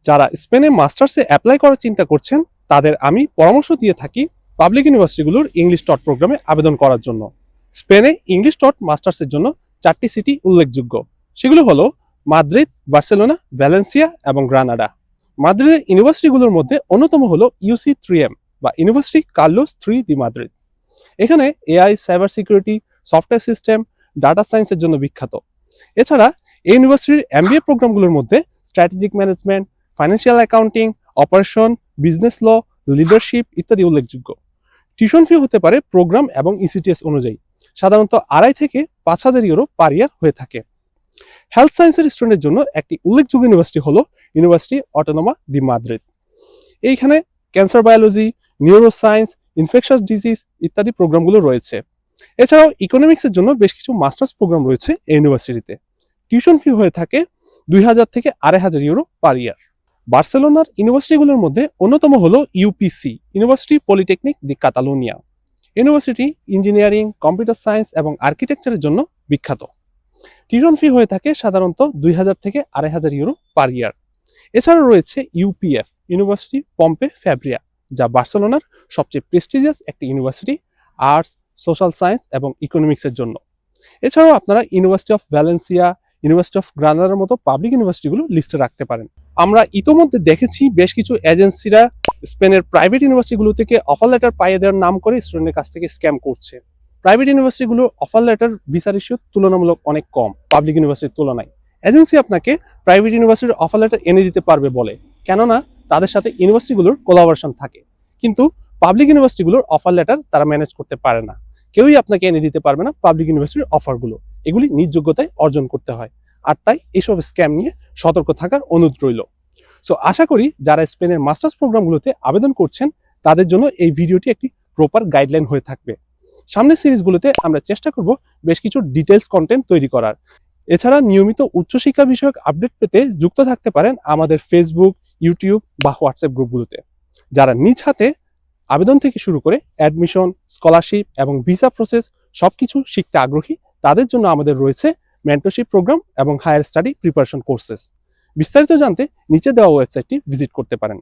যারা স্পেনে মাস্টার্সে অ্যাপ্লাই করার চিন্তা করছেন তাদের আমি পরামর্শ দিয়ে থাকি পাবলিক ইউনিভার্সিটিগুলোর ইংলিশ টট প্রোগ্রামে আবেদন করার জন্য। স্পেনে ইংলিশ টট মাস্টার্সের জন্য 4টি সিটি উল্লেখযোগ্য। সেগুলো হলো মাদ্রিদ, বার্সেলোনা, ভ্যালেন্সিয়া এবং গ্রানাডা। মাদ্রিদের ইউনিভার্সিটিগুলোর মধ্যে অন্যতম হলো UC3M বা ইউনিভার্সিটি কার্লোস 3 দি মাদ্রিদ। এখানে AI, cyber security, software system, data সায়েন্সের জন্য বিখ্যাত। এছাড়া এই ইউনিভার্সিটির MBA প্রোগ্রামগুলোর মধ্যে strategic management, financial accounting, operation, business law, leadership ইত্যাদি উল্লেখযোগ্য। টিউশন ফি হতে পারে প্রোগ্রাম এবং ECTS অনুযায়ী, সাধারণত 2.5 থেকে 5,000 ইউরো পার ইয়ার হয়ে থাকে। হেলথ সায়েন্সের স্টুডেন্টের জন্য একটি উল্লেখযোগ্য ইউনিভার্সিটি হলো ইউনিভার্সিটি অটোনোমা দি মাদ্রিদ। এইখানে cancer biology, neuroscience, infectious disease ইত্যাদি প্রোগ্রামগুলো রয়েছে। এছাড়াও ইকোনমিক্সের জন্য বেশ কিছু মাস্টার্স প্রোগ্রাম রয়েছে এই ইউনিভার্সিটিতে। টিউশন ফি হয়ে থাকে 2,000 থেকে 2,500 ইউরো পার ইয়ার। বার্সেলোনার ইউনিভার্সিটিগুলোর মধ্যে অন্যতম হলো UPC, university polytechnic de Catalonia. University engineering, computer science এবং আর্কিটেকচারের জন্য বিখ্যাত। টিউশন ফি হয়ে থাকে সাধারণত 2,000 থেকে 2,500 ইউরো পার ইয়ার। এছাড়াও রয়েছে UPF, ইউনিভার্সিটি পম্পে ফ্যাব্রিয়া, যা বার্সেলোনার সবচেয়ে প্রেস্টিজিয়াস একটি ইউনিভার্সিটি আর্টস, সোশ্যাল সায়েন্স এবং ইকোনমিক্সের জন্য। এছাড়াও আপনারা university of Valencia, university of গ্রানাডার মতো পাবলিক ইউনিভার্সিটিগুলো লিস্টে রাখতে পারেন। আমরা ইতোমধ্যে দেখেছি বেশ কিছু এজেন্সিরা স্পেনের প্রাইভেট ইউনিভার্সিটিগুলো থেকে অফার লেটার পাইয়ে দেওয়ার নাম করে স্টুডেন্টের কাছ থেকে স্ক্যাম করছে। প্রাইভেট ইউনিভার্সিটিগুলোর অফার লেটার ভিসা রেশিও তুলনামূলক অনেক কম পাবলিক ইউনিভার্সিটির তুলনায়। এজেন্সি আপনাকে প্রাইভেট ইউনিভার্সিটির অফার লেটার এনে দিতে পারবে বলে, কেননা তাদের সাথে ইউনিভার্সিটিগুলোর কোলাবোরেশন থাকে। কিন্তু পাবলিক ইউনিভার্সিটিগুলোর অফার লেটার তারা ম্যানেজ করতে পারে না। কেউই আপনাকে এনে দিতে পারবে না পাবলিক ইউনিভার্সিটির অফারগুলো। এগুলি নিজ যোগ্যতায় অর্জন করতে হয়। আর তাই এইসব স্ক্যাম নিয়ে সতর্ক থাকার অনুরোধ রইল। সো আশা করি যারা স্পেনের মাস্টার্স প্রোগ্রামগুলোতে আবেদন করছেন তাদের জন্য এই ভিডিওটি একটি প্রপার গাইডলাইন হয়ে থাকবে। সামনের সিরিজগুলোতে আমরা চেষ্টা করব বেশ কিছু ডিটেলস কন্টেন্ট তৈরি করার। এছাড়া নিয়মিত উচ্চশিক্ষা বিষয়ক আপডেট পেতে যুক্ত থাকতে পারেন আমাদের ফেসবুক, ইউটিউব বা হোয়াটসঅ্যাপ গ্রুপগুলোতে। যারা নিজ হাতে আবেদন থেকে শুরু করে অ্যাডমিশন, স্কলারশিপ এবং ভিসা প্রসেস সবকিছু শিখতে আগ্রহী, তাদের জন্য আমাদের রয়েছে মেন্টরশিপ প্রোগ্রাম এবং হায়ার স্টাডি প্রিপারেশন কোর্সেস। বিস্তারিত জানতে নিচে দেওয়া ওয়েবসাইটটি ভিজিট করতে পারেন।